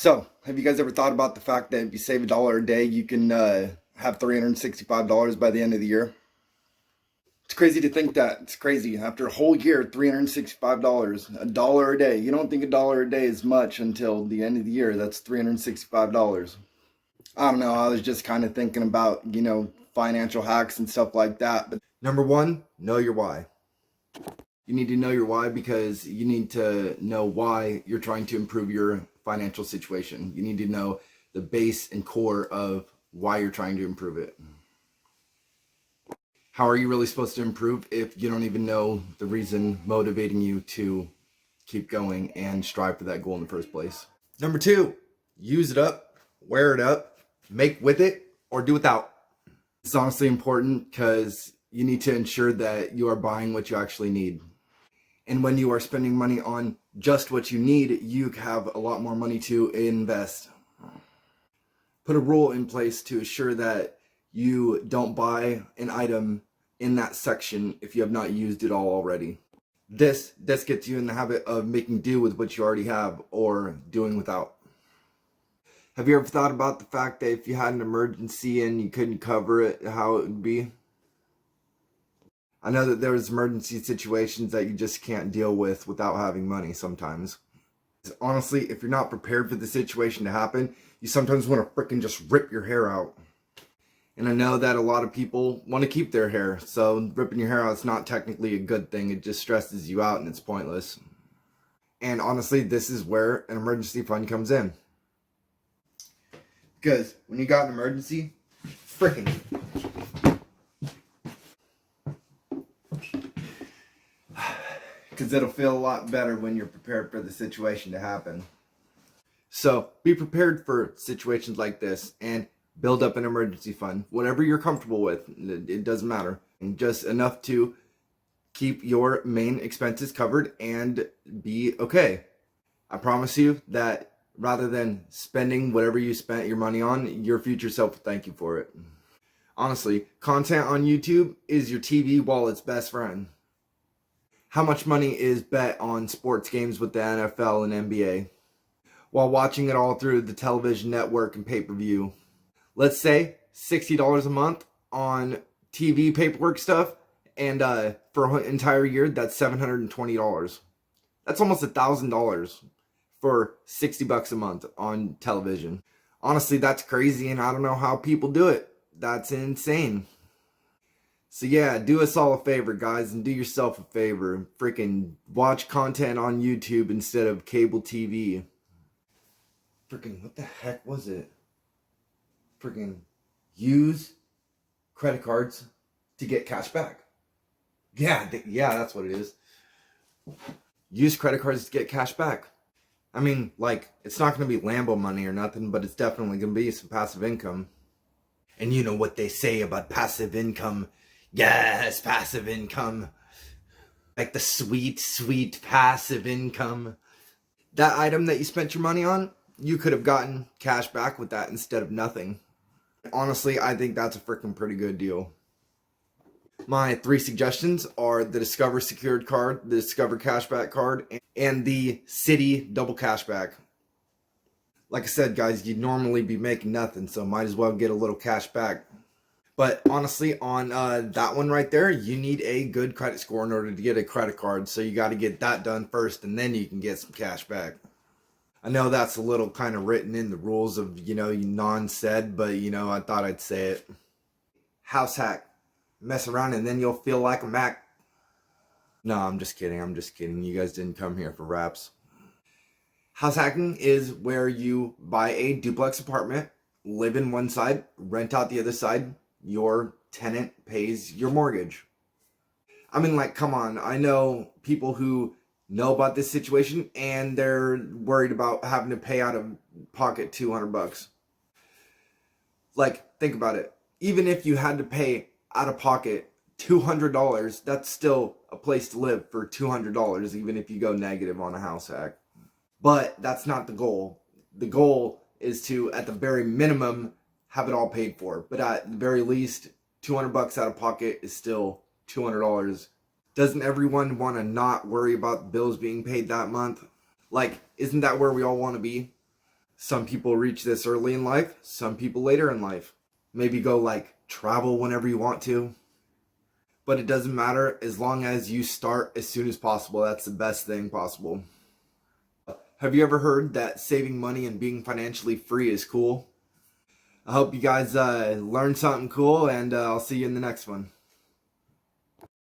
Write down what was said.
So, have you guys ever thought about the fact that if you save $1 a day, you can have $365 by the end of the year? It's crazy to think that. It's crazy. After a whole year, $365, $1 a day. You don't think $1 a day is much until the end of the year. That's $365. I don't know. I was just kind of thinking about, financial hacks and stuff like that. But number one, know your why. You need to know your why because you need to know why you're trying to improve your financial situation. You need to know the base and core of why you're trying to improve it. How are you really supposed to improve if you don't even know the reason motivating you to keep going and strive for that goal in the first place? Number two, use it up, wear it up, make with it, or do without. It's honestly important because you need to ensure that you are buying what you actually need. And when you are spending money on just what you need, you have a lot more money to invest. Put a rule in place to assure that you don't buy an item in that section if you have not used it all already. This gets you in the habit of making do with what you already have or doing without. Have you ever thought about the fact that if you had an emergency and you couldn't cover it, how it would be? I know that there's emergency situations that you just can't deal with without having money sometimes. Honestly, if you're not prepared for the situation to happen, you sometimes want to freaking just rip your hair out. And I know that a lot of people want to keep their hair, so ripping your hair out is not technically a good thing. It just stresses you out and it's pointless. And honestly, this is where an emergency fund comes in. Because when you got an emergency, freaking because it'll feel a lot better when you're prepared for the situation to happen. So be prepared for situations like this and build up an emergency fund. Whatever you're comfortable with, it doesn't matter. And just enough to keep your main expenses covered and be okay. I promise you that rather than spending whatever you spent your money on, your future self will thank you for it. Honestly, content on YouTube is your TV wallet's best friend. How much money is bet on sports games with the NFL and NBA while watching it all through the television network and pay-per-view? Let's say $60 a month on TV paperwork stuff, and for an entire year, that's $720. That's almost $1,000 for $60 a month on television. Honestly, that's crazy, and I don't know how people do it. That's insane. So yeah, do us all a favor, guys, and do yourself a favor. Freaking watch content on YouTube instead of cable TV. Freaking, what the heck was it? Freaking use credit cards to get cash back. Yeah, that's what it is. Use credit cards to get cash back. I mean, like, it's not going to be Lambo money or nothing, but it's definitely going to be some passive income. And you know what they say about passive income. Yes, passive income. Like the sweet, sweet passive income. That item that you spent your money on, you could have gotten cash back with that instead of nothing. Honestly, I think that's a freaking pretty good deal. My 3 suggestions are the Discover Secured Card, the Discover Cashback Card, and the Citi Double Cashback. Like I said, guys, you'd normally be making nothing, so might as well get a little cash back. But honestly, on that one right there, you need a good credit score in order to get a credit card. So you got to get that done first, and then you can get some cash back. I know that's a little kind of written in the rules of, non-said, but, I thought I'd say it. House hack. Mess around and then you'll feel like a Mac. No, I'm just kidding. You guys didn't come here for raps. House hacking is where you buy a duplex apartment, live in one side, rent out the other side. Your tenant pays your mortgage. I mean, like, come on. I know people who know about this situation and they're worried about having to pay out of pocket $200. Like, think about it. Even if you had to pay out of pocket $200, that's still a place to live for $200, even if you go negative on a house hack. But that's not the goal. The goal is to, at the very minimum, have it all paid for. But at the very least, $200 out of pocket is still $200. Doesn't everyone want to not worry about bills being paid that month? Like, isn't that where we all want to be? Some people reach this early in life, some people later in life. Maybe go like travel whenever you want to. But it doesn't matter as long as you start as soon as possible. That's the best thing possible. Have you ever heard that saving money and being financially free is cool? I hope you guys learned something cool, and I'll see you in the next one.